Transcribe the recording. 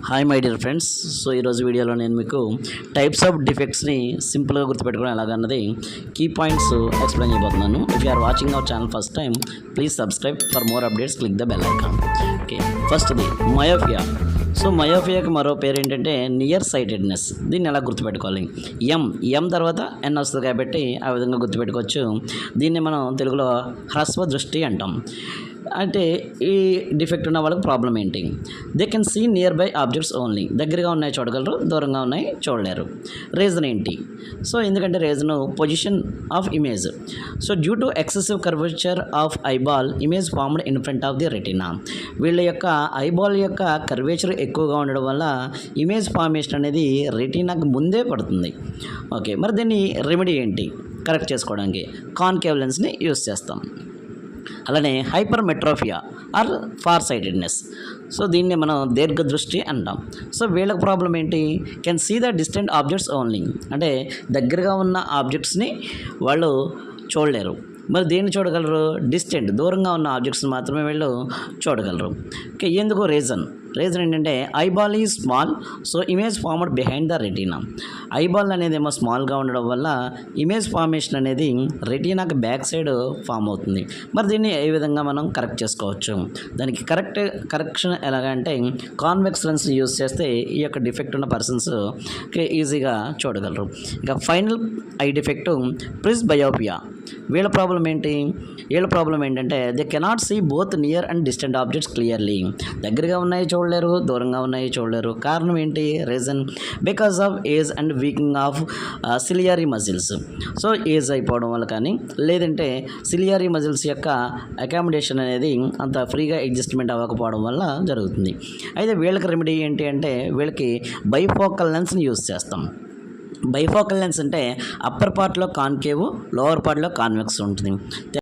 Hi my dear friends. So ఈరోజు వీడియోలో నేను మీకు టైప్స్ ఆఫ్ డిఫెక్ట్స్ని సింపుల్గా గుర్తుపెట్టుకోవడం ఎలాగన్నది కీ పాయింట్స్ ఎక్స్ప్లెయిన్ చేయబోతున్నాను. If you are watching our channel first time please subscribe for more updates, click the bell icon. Okay, ఫస్ట్ది మయోపియా. సో మయోపియాకి మరో పేరు ఏంటంటే నియర్ సైటెడ్నెస్. దీన్ని ఎలా గుర్తుపెట్టుకోవాలి? ఎం తర్వాత ఎన్ వస్తుంది కాబట్టి ఆ విధంగా గుర్తుపెట్టుకోవచ్చు. దీన్ని మనం తెలుగులో హ్రస్వ దృష్టి అంటాం. అంటే ఈ డిఫెక్ట్ ఉన్న వాళ్ళకి ప్రాబ్లం ఏంటి? They can see nearby objects only. దగ్గరగా ఉన్నాయి చూడగలరు, దూరంగా ఉన్నాయి చూడలేరు. రీజన్ ఏంటి? సో ఎందుకంటే reason position of image. So due to excessive curvature of eyeball image formed in front of the retina. వీళ్ళ యొక్క ఐబాల్ యొక్క కర్వేచర్ ఎక్కువగా ఉండడం వల్ల ఇమేజ్ ఫార్మేషన్ అనేది రెటినాకి ముందే పడుతుంది. ఓకే, మరి దీన్ని రెమెడీ ఏంటి కరెక్ట్ చేసుకోవడానికి? కాన్కేవ్ లెన్స్ని యూస్ చేస్తాం. అలానే hypermetropia or far sightedness. So దీన్ని మనం దీర్ఘదృష్టి అంటాం. సో వీళ్ళకి ప్రాబ్లం ఏంటి? Can see the distant objects only. అంటే దగ్గరగా ఉన్న ఆబ్జెక్ట్స్ని వాళ్ళు చూడలేరు. మరి దేన్ని చూడగలరు? డిస్టెంట్, దూరంగా ఉన్న ఆబ్జెక్ట్స్ని మాత్రమే వీళ్ళు చూడగలరు. ఓకే, ఎందుకు? రీజన్ ఏంటంటే eyeball is small, so image formed behind the retina. Eyeball అనేది ఏమో స్మాల్గా ఉండడం వల్ల ఇమేజ్ ఫార్మేషన్ అనేది రెటీనాకి బ్యాక్ సైడ్ ఫామ్ అవుతుంది. మరి దీన్ని ఏ విధంగా మనం కరెక్ట్ చేసుకోవచ్చు? దానికి కరెక్షన్ ఎలాగంటే కాన్వెక్స్ లెన్స్ యూస్ చేస్తే ఈ యొక్క డిఫెక్ట్ ఉన్న పర్సన్స్ ఈజీగా చూడగలరు. ఇక ఫైనల్ ఐ డిఫెక్ట్ ప్రిస్బయోపియా. వీళ్ళ ప్రాబ్లం ఏంటంటే they cannot see both near and distant objects clearly. దగ్గరగా ఉన్నాయి చూడలేరు, దూరంగా ఉన్నాయి చూడలేరు. కారణం ఏంటి? Reason because of age and weakening of ciliary muscles. So age అయిపోవడం వల్ల కానీ, లేదంటే సిలియరీ మజిల్స్ యొక్క అకామిడేషన్ అనేది అంత ఫ్రీగా అడ్జస్ట్మెంట్ అవ్వకపోవడం వల్ల జరుగుతుంది. అయితే వీళ్ళకి రెమెడీ ఏంటి అంటే వీళ్ళకి బైఫోకల్ లెన్స్ని యూస్ చేస్తాం. బైఫోకల్ లెన్స్ అంటే అప్పర్ పార్ట్లో కాన్కేవ్, లోవర్ పార్ట్లో కాన్వెక్స్ ఉంటుంది.